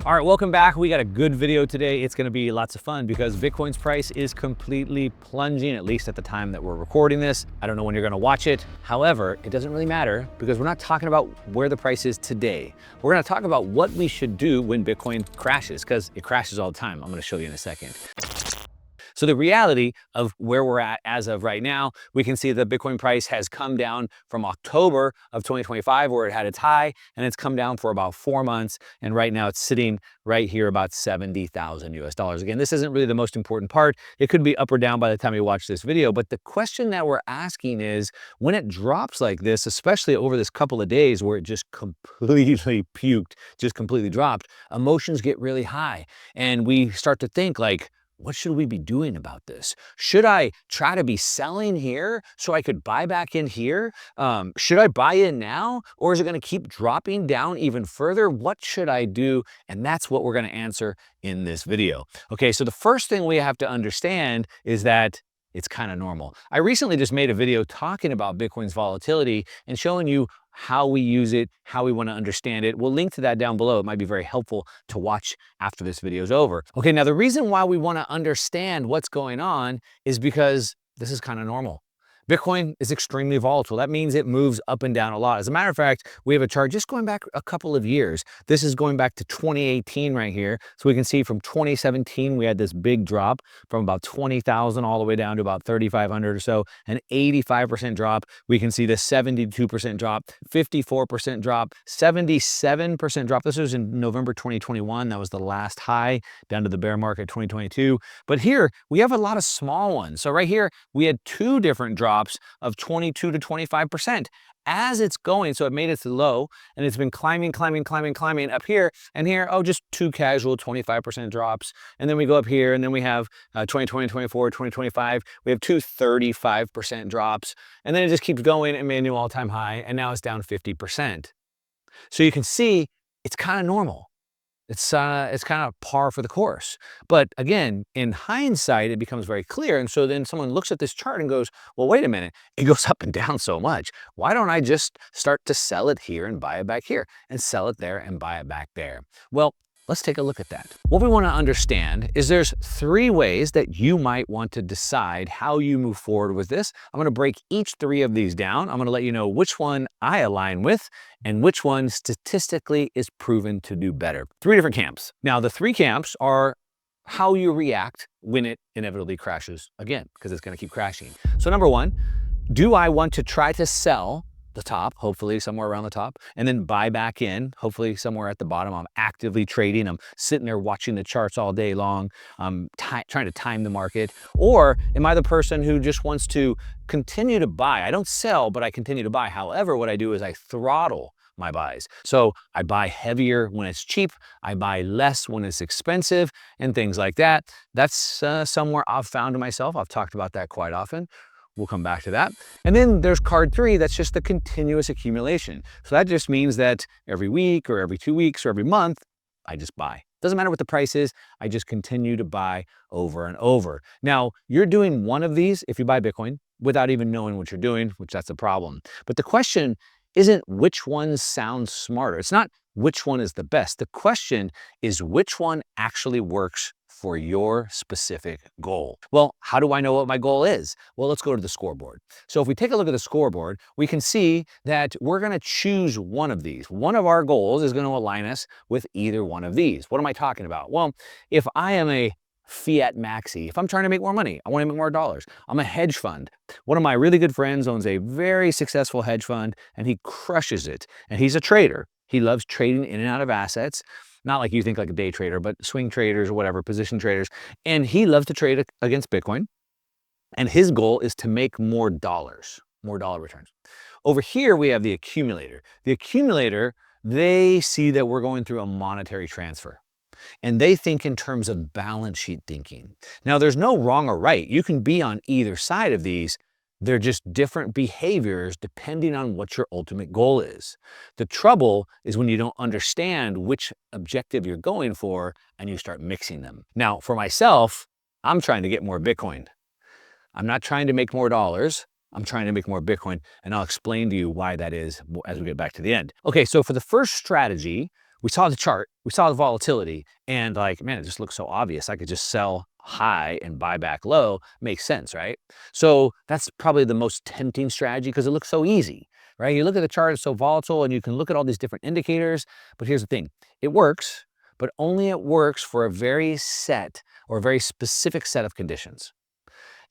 All right, welcome back. We got a good video today. It's gonna be lots of fun because Bitcoin's price is completely plunging, at least at the time that we're recording this. I don't know when you're gonna watch it. However, it doesn't really matter because we're not talking about where the price is today. We're gonna talk about what we should do when Bitcoin crashes, because it crashes all the time. I'm gonna show you in a second. So the reality of where we're at as of right now, we can see the Bitcoin price has come down from October of 2025, where it had its high, and it's come down for about 4 months. And right now it's sitting right here about 70,000 US dollars. Again, this isn't really the most important part. It could be up or down by the time you watch this video. But the question that we're asking is, when it drops like this, especially over this couple of days where it just completely puked, just completely dropped, emotions get really high. And we start to think like, what should we be doing about this? Should I try to be selling here so I could buy back in here? Should I buy in now? Or is it gonna keep dropping down even further? What should I do? And that's what we're gonna answer in this video. Okay, so the first thing we have to understand is that it's kind of normal. I recently just made a video talking about Bitcoin's volatility and showing you how we use it, how we want to understand it. We'll link to that down below. It might be very helpful to watch after this video is over. Okay, now the reason why we want to understand what's going on is because this is kind of normal. Bitcoin is extremely volatile. That means it moves up and down a lot. As a matter of fact, we have a chart just going back a couple of years. This is going back to 2018 right here. So we can see from 2017, we had this big drop from about 20,000 all the way down to about 3,500 or so, an 85% drop. We can see the 72% drop, 54% drop, 77% drop. This was in November 2021. That was the last high down to the bear market 2022. But here we have a lot of small ones. So right here, we had two different drops of 22 to 25% as it's going. So it made its low and it's been climbing up here and here. Oh, just two casual 25% drops. And then we go up here and then we have 2020, 24, 2025. We have two 35% drops. And then it just keeps going and made a new all-time high. And now it's down 50%. So you can see it's kind of normal. It's kind of par for the course. But again, in hindsight, it becomes very clear. And so then someone looks at this chart and goes, well, wait a minute, it goes up and down so much. Why don't I just start to sell it here and buy it back here and sell it there and buy it back there? Well, let's take a look at that. What we want to understand is there's three ways that you might want to decide how you move forward with this. I'm going to break each three of these down. I'm going to let you know which one I align with and which one statistically is proven to do better. Three different camps. Now, the three camps are how you react when it inevitably crashes again, because it's going to keep crashing. So number one, do I want to try to sell the top, hopefully somewhere around the top, and then buy back in, hopefully somewhere at the bottom? I'm actively trading. I'm sitting there watching the charts all day long. I'm trying to time the market. Or am I the person who just wants to continue to buy? I don't sell, but I continue to buy. However, what I do is I throttle my buys. So I buy heavier when it's cheap, I buy less when it's expensive, and things like that. That's somewhere I've found myself. I've talked about that quite often. We'll come back to that. And then there's card three, that's just the continuous accumulation. So that just means that every week or every 2 weeks or every month, I just buy. Doesn't matter what the price is, I just continue to buy over and over. Now, you're doing one of these if you buy Bitcoin without even knowing what you're doing, which that's a problem. But the question isn't which one sounds smarter. It's not which one is the best. The question is which one actually works for your specific goal. Well, how do I know what my goal is? Well, let's go to the scoreboard. So if we take a look at the scoreboard, we can see that we're going to choose one of these. One of our goals is going to align us with either one of these. What am I talking about? Well, if I am a fiat maxi, if I'm trying to make more money, I want to make more dollars. I'm a hedge fund. One of my really good friends owns a very successful hedge fund and he crushes it. And he's a trader. He loves trading in and out of assets. Not like you think like a day trader, but swing traders or whatever, position traders. And he loves to trade against Bitcoin. And his goal is to make more dollars, more dollar returns. Over here, we have the accumulator. The accumulator, they see that we're going through a monetary transfer. And they think in terms of balance sheet thinking. Now, there's no wrong or right. You can be on either side of these. They're just different behaviors depending on what your ultimate goal is. The trouble is when you don't understand which objective you're going for and you start mixing them. Now, for myself, I'm trying to get more Bitcoin. I'm not trying to make more dollars. I'm trying to make more Bitcoin, and I'll explain to you why that is as we get back to the end. Okay, so for the first strategy, we saw the chart, we saw the volatility, and like, man, it just looks so obvious. I could just sell high and buy back low. Makes sense, right? So that's probably the most tempting strategy because it looks so easy, right? You look at the chart, it's so volatile, and you can look at all these different indicators. But here's the thing, it works, but only it works for a very set or a very specific set of conditions.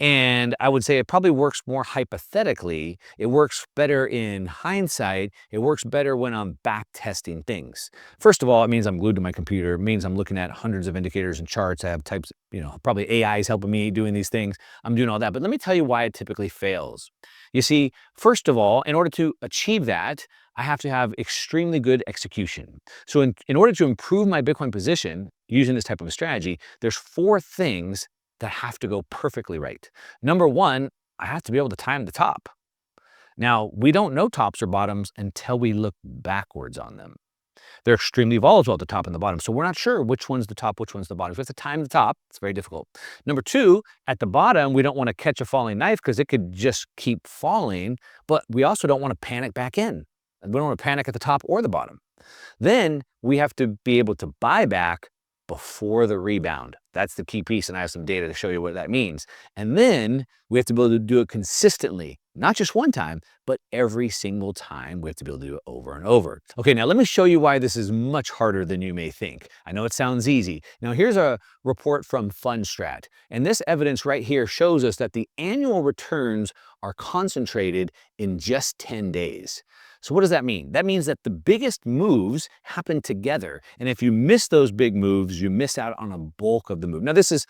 And I would say it probably works more hypothetically. It works better in hindsight. It works better when I'm back testing things. First of all, it means I'm glued to my computer. It means I'm looking at hundreds of indicators and charts. I have types, probably AI is helping me doing these things. I'm doing all that. But let me tell you why it typically fails. You see, first of all, in order to achieve that, I have to have extremely good execution. So in order to improve my Bitcoin position using this type of a strategy, there's 4 things that have to go perfectly right. Number 1, I have to be able to time the top. Now, we don't know tops or bottoms until we look backwards on them. They're extremely volatile at the top and the bottom, so we're not sure which one's the top, which one's the bottom. If we have to time the top, it's very difficult. Number 2, at the bottom, we don't want to catch a falling knife because it could just keep falling, but we also don't want to panic back in. We don't want to panic at the top or the bottom. Then we have to be able to buy back before the rebound. That's the key piece, and I have some data to show you what that means. And then we have to be able to do it consistently, not just one time, but every single time we have to be able to do it over and over. Okay, now let me show you why this is much harder than you may think. I know it sounds easy. Now here's a report from Fundstrat, and this evidence right here shows us that the annual returns are concentrated in just 10 days. So what does that mean? That means that the biggest moves happen together. And if you miss those big moves, you miss out on a bulk of the move. Now this is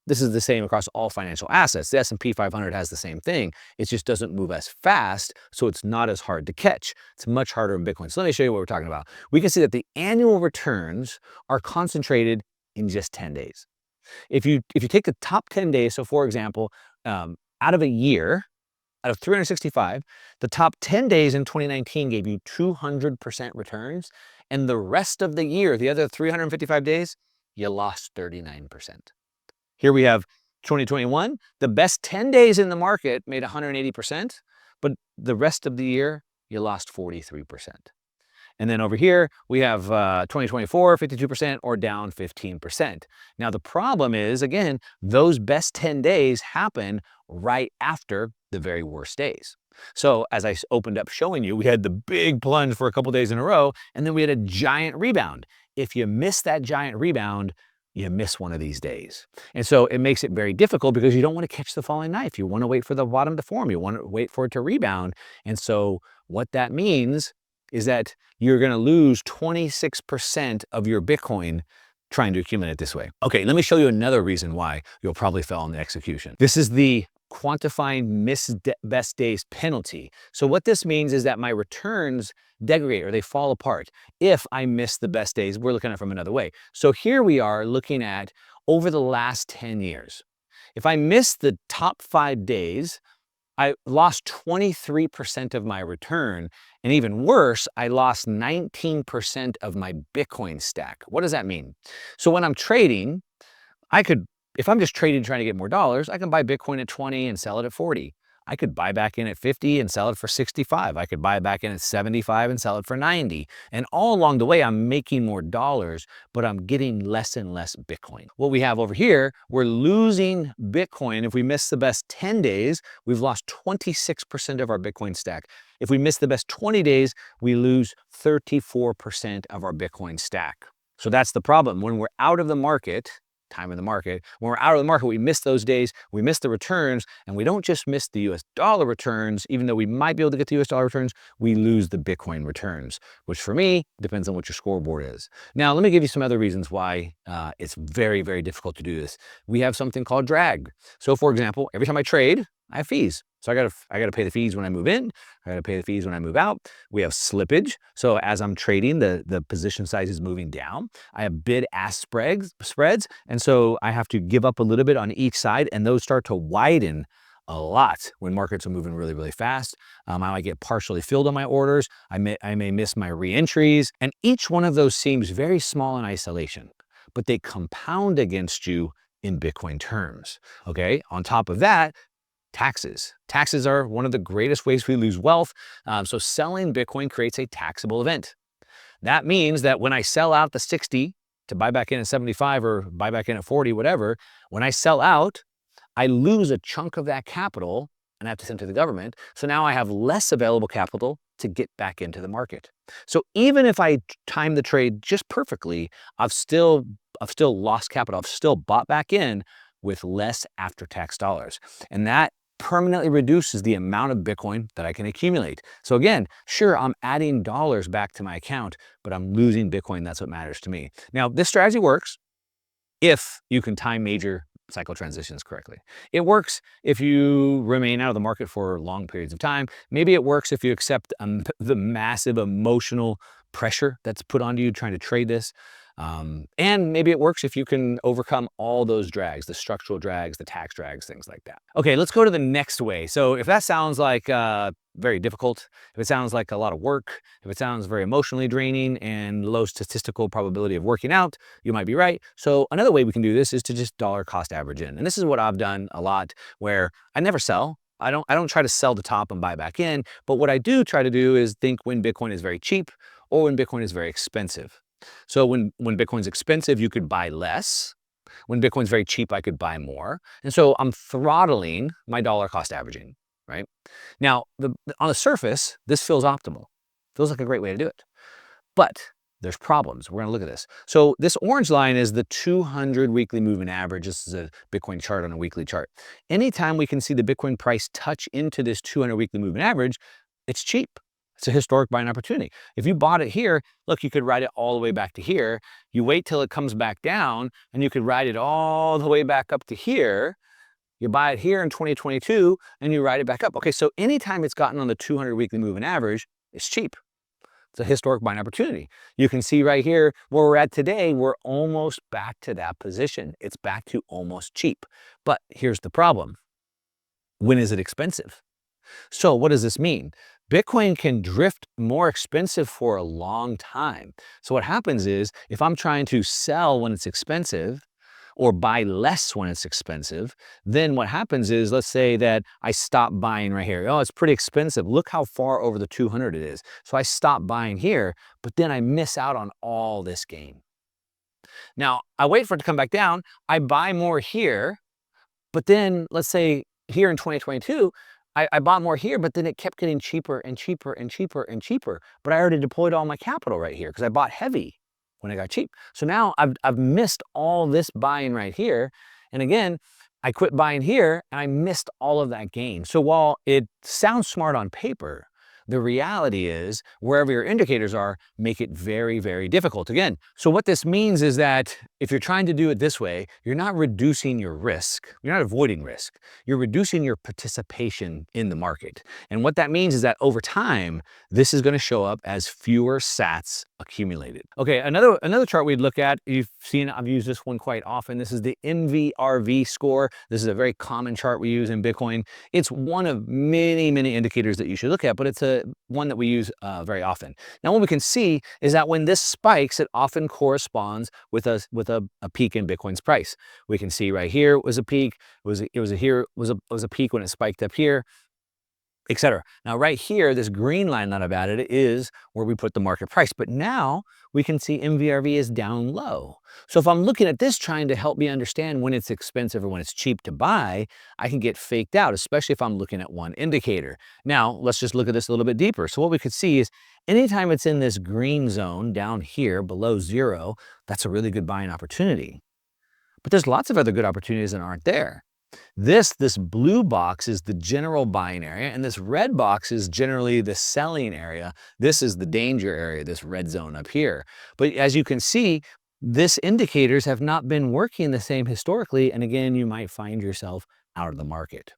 the same across all financial assets. The S&P 500 has the same thing. It just doesn't move as fast, so it's not as hard to catch. It's much harder in Bitcoin. So let me show you what we're talking about. We can see that the annual returns are concentrated in just 10 days. If you take the top 10 days, so for example, out of a year, out of 365, the top 10 days in 2019 gave you 200% returns, and the rest of the year, the other 355 days, you lost 39%. Here we have 2021, the best 10 days in the market made 180%, but the rest of the year, you lost 43%. And then over here, we have 2024, 52% or down 15%. Now, the problem is, again, those best 10 days happen right after the very worst days. So as I opened up showing you, we had the big plunge for a couple days in a row, and then we had a giant rebound. If you miss that giant rebound, you miss one of these days. And so it makes it very difficult because you don't want to catch the falling knife. You want to wait for the bottom to form. You want to wait for it to rebound. And so what that means is that you're going to lose 26% of your Bitcoin trying to accumulate it this way. Okay, let me show you another reason why you'll probably fail on the execution. This is the quantifying missed best days penalty. So what this means is that my returns degrade or they fall apart if I miss the best days. We're looking at it from another way. So here we are looking at over the last 10 years. If I miss the top 5 days, I lost 23% of my return. And even worse, I lost 19% of my Bitcoin stack. What does that mean? So when I'm trading, if I'm just trading trying to get more dollars, I can buy Bitcoin at 20 and sell it at 40. I could buy back in at 50 and sell it for 65. I could buy back in at 75 and sell it for 90. And all along the way, I'm making more dollars, but I'm getting less and less Bitcoin. What we have over here, we're losing Bitcoin. If we miss the best 10 days, we've lost 26% of our Bitcoin stack. If we miss the best 20 days, we lose 34% of our Bitcoin stack. So that's the problem. When we're out of the market, time in the market. When we're out of the market, we miss those days, we miss the returns, and we don't just miss the US dollar returns, even though we might be able to get the US dollar returns, we lose the Bitcoin returns, which for me, depends on what your scoreboard is. Now, let me give you some other reasons why it's very, very difficult to do this. We have something called drag. So for example, every time I trade, I have fees. So I gotta pay the fees when I move in. I gotta pay the fees when I move out. We have slippage. So as I'm trading, the position size is moving down. I have bid-ask spreads. And so I have to give up a little bit on each side, and those start to widen a lot when markets are moving really, really fast. I might get partially filled on my orders. I may miss my re-entries. And each one of those seems very small in isolation, but they compound against you in Bitcoin terms, okay? On top of that, taxes. Taxes are one of the greatest ways we lose wealth. So selling Bitcoin creates a taxable event. That means that when I sell out the 60 to buy back in at 75 or buy back in at 40, whatever, when I sell out, I lose a chunk of that capital and I have to send to the government. So now I have less available capital to get back into the market. So even if I time the trade just perfectly, I've still lost capital. I've still bought back in with less after-tax dollars. And that permanently reduces the amount of Bitcoin that I can accumulate. So again, sure, I'm adding dollars back to my account, but I'm losing Bitcoin. That's what matters to me. Now, this strategy works if you can time major cycle transitions correctly. It works if you remain out of the market for long periods of time. Maybe it works if you accept the massive emotional pressure that's put onto you trying to trade this. And maybe it works if you can overcome all those drags, the structural drags, the tax drags, things like that. Okay, let's go to the next way. So if that sounds like very difficult, if it sounds like a lot of work, if it sounds very emotionally draining and low statistical probability of working out, you might be right. So another way we can do this is to just dollar cost average in. And this is what I've done a lot, where I never sell. I don't try to sell the top and buy back in, but what I do try to do is think when Bitcoin is very cheap or when Bitcoin is very expensive. So when Bitcoin's expensive, you could buy less. When Bitcoin's very cheap, I could buy more. And so I'm throttling my dollar cost averaging, right? Now, on the surface, this feels optimal. Feels like a great way to do it. But there's problems. We're going to look at this. So this orange line is the 200 weekly moving average. This is a Bitcoin chart on a weekly chart. Anytime we can see the Bitcoin price touch into this 200 weekly moving average, it's cheap. It's a historic buying opportunity. If you bought it here, look, you could ride it all the way back to here. You wait till it comes back down and you could ride it all the way back up to here. You buy it here in 2022 and you ride it back up. Okay, so anytime it's gotten on the 200 weekly moving average, it's cheap. It's a historic buying opportunity. You can see right here where we're at today, we're almost back to that position. It's back to almost cheap. But here's the problem. When is it expensive? So what does this mean? Bitcoin can drift more expensive for a long time. So what happens is if I'm trying to sell when it's expensive or buy less when it's expensive, then what happens is, let's say that I stop buying right here. Oh, it's pretty expensive. Look how far over the 200 it is. So I stop buying here, but then I miss out on all this gain. Now, I wait for it to come back down. I buy more here, but then let's say here in 2022, I bought more here, but then it kept getting cheaper and cheaper and cheaper and cheaper. But I already deployed all my capital right here because I bought heavy when it got cheap. So now I've missed all this buying right here. And again, I quit buying here and I missed all of that gain. So while it sounds smart on paper, the reality is wherever your indicators are, make it very, very difficult. Again, so what this means is that if you're trying to do it this way, you're not reducing your risk. You're not avoiding risk. You're reducing your participation in the market. And what that means is that over time, this is going to show up as fewer sats accumulated. Okay, another chart we'd look at, you've seen, I've used this one quite often. This is the MVRV score. This is a very common chart we use in Bitcoin. It's one of many, many indicators that you should look at, but it's one that we use very often. Now, what we can see is that when this spikes, it often corresponds with a peak in Bitcoin's price. We can see right here was a peak. It was a peak when it spiked up here, etc. Now, right here, this green line that I've added is where we put the market price. But now we can see MVRV is down low. So if I'm looking at this trying to help me understand when it's expensive or when it's cheap to buy, I can get faked out, especially if I'm looking at one indicator. Now, let's just look at this a little bit deeper. So what we could see is anytime it's in this green zone down here below zero, that's a really good buying opportunity. But there's lots of other good opportunities that aren't there. This blue box is the general buying area, and this red box is generally the selling area. This is the danger area, this red zone up here. But as you can see, these indicators have not been working the same historically, and again, you might find yourself out of the market.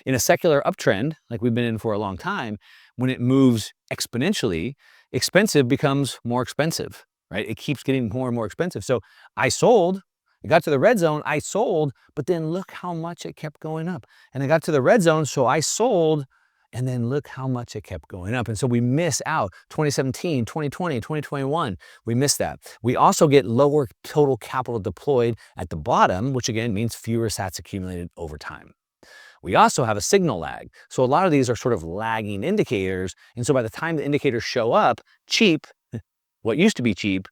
In a secular uptrend, like we've been in for a long time, when it moves exponentially, expensive becomes more expensive, right? It keeps getting more and more expensive. So I sold. It got to the red zone, I sold, but then look how much it kept going up. And it got to the red zone, so I sold, and then look how much it kept going up. And so we miss out 2017, 2020, 2021, we miss that. We also get lower total capital deployed at the bottom, which again means fewer sats accumulated over time. We also have a signal lag. So a lot of these are sort of lagging indicators. And so by the time the indicators show up cheap, What used to be cheap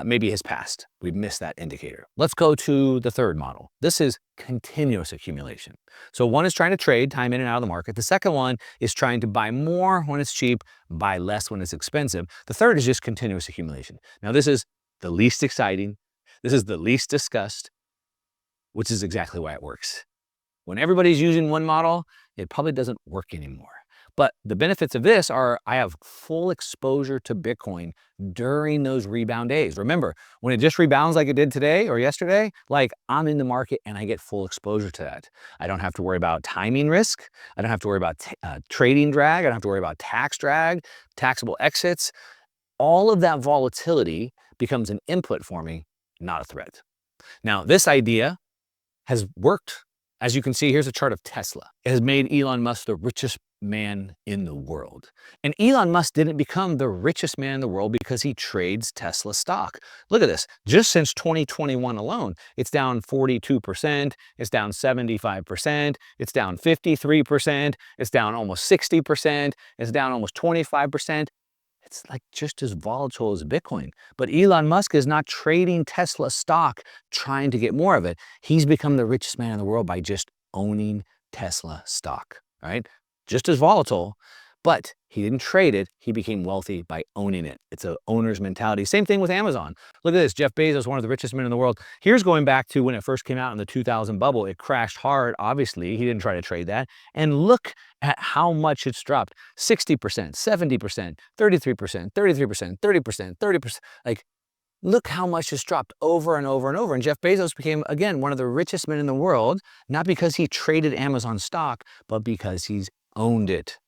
maybe has passed. We've missed that indicator. Let's go to the third model. This is continuous accumulation. So one is trying to trade time in and out of the market. The second one is trying to buy more when it's cheap, buy less when it's expensive. The third is just continuous accumulation. Now this is the least exciting. This is the least discussed, which is exactly why it works. When everybody's using one model, it probably doesn't work anymore. But the benefits of this are I have full exposure to Bitcoin during those rebound days. Remember, when it just rebounds like it did today or yesterday, like I'm in the market and I get full exposure to that. I don't have to worry about timing risk. I don't have to worry about trading drag. I don't have to worry about tax drag, taxable exits. All of that volatility becomes an input for me, not a threat. Now, this idea has worked. As you can see, here's a chart of Tesla. It has made Elon Musk the richest man in the world. And Elon Musk didn't become the richest man in the world because he trades Tesla stock. Look at this. Just since 2021 alone, it's down 42%, it's down 75%, it's down 53%, it's down almost 60%, it's down almost 25%. It's like just as volatile as Bitcoin. But Elon Musk is not trading Tesla stock trying to get more of it. He's become the richest man in the world by just owning Tesla stock, right? Just as volatile, but he didn't trade it. He became wealthy by owning it. It's an owner's mentality. Same thing with Amazon. Look at this. Jeff Bezos, one of the richest men in the world. Here's going back to when it first came out in the 2000 bubble. It crashed hard, obviously. He didn't try to trade that. And look at how much it's dropped. 60%, 70%, 33%, 33%, 30%, 30%. Like, look how much it's dropped over and over and over. And Jeff Bezos became, again, one of the richest men in the world, not because he traded Amazon stock, but because he's owned it.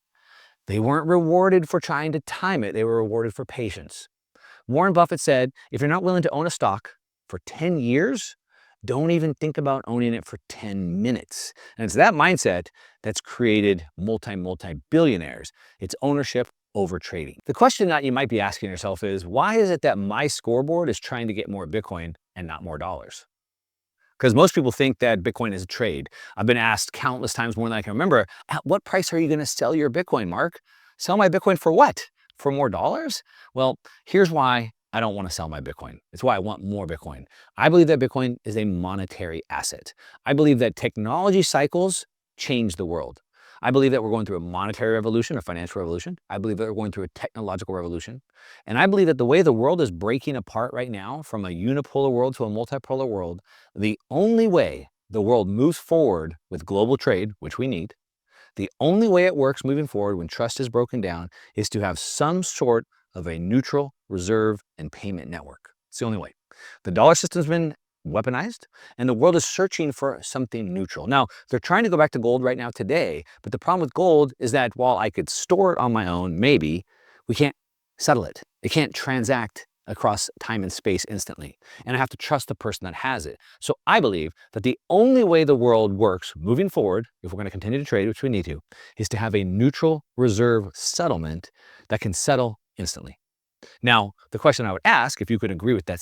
They weren't rewarded for trying to time it. They were rewarded for patience. Warren Buffett said, if you're not willing to own a stock for 10 years, don't even think about owning it for 10 minutes. And it's that mindset that's created multi-billionaires. It's ownership over trading. The question that you might be asking yourself is, why is it that my scoreboard is trying to get more Bitcoin and not more dollars? Because most people think that Bitcoin is a trade. I've been asked countless times more than I can remember, at what price are you going to sell your Bitcoin, Mark? Sell my Bitcoin for what? For more dollars? Well, here's why I don't want to sell my Bitcoin. It's why I want more Bitcoin. I believe that Bitcoin is a monetary asset. I believe that technology cycles change the world. I believe that we're going through a monetary revolution, a financial revolution. I believe that we're going through a technological revolution. And I believe that the way the world is breaking apart right now, from a unipolar world to a multipolar world, the only way the world moves forward with global trade, which we need, the only way it works moving forward when trust is broken down is to have some sort of a neutral reserve and payment network. It's the only way. The dollar system's been weaponized, and the world is searching for something neutral. Now, they're trying to go back to gold right now today, but the problem with gold is that while I could store it on my own, maybe, we can't settle it. It can't transact across time and space instantly, and I have to trust the person that has it. So I believe that the only way the world works moving forward, if we're going to continue to trade, which we need to, is to have a neutral reserve settlement that can settle instantly. Now, the question I would ask, if you could agree with that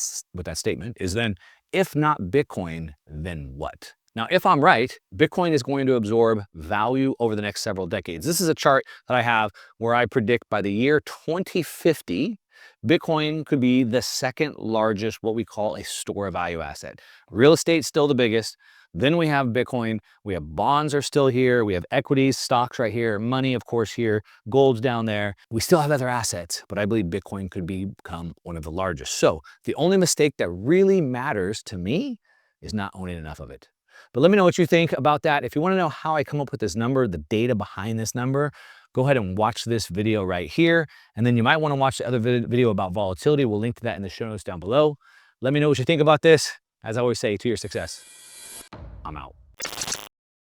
statement, is then, if not Bitcoin, then what? Now, if I'm right, Bitcoin is going to absorb value over the next several decades. This is a chart that I have where I predict by the year 2050, Bitcoin could be the second largest, what we call a store of value asset. Real estate's still the biggest. Then we have Bitcoin, we have bonds are still here, we have equities, stocks right here, money, of course, here, gold's down there. We still have other assets, but I believe Bitcoin could become one of the largest. So the only mistake that really matters to me is not owning enough of it. But let me know what you think about that. If you want to know how I come up with this number, the data behind this number, go ahead and watch this video right here. And then you might want to watch the other video about volatility. We'll link to that in the show notes down below. Let me know what you think about this. As I always say, to your success. I'm out.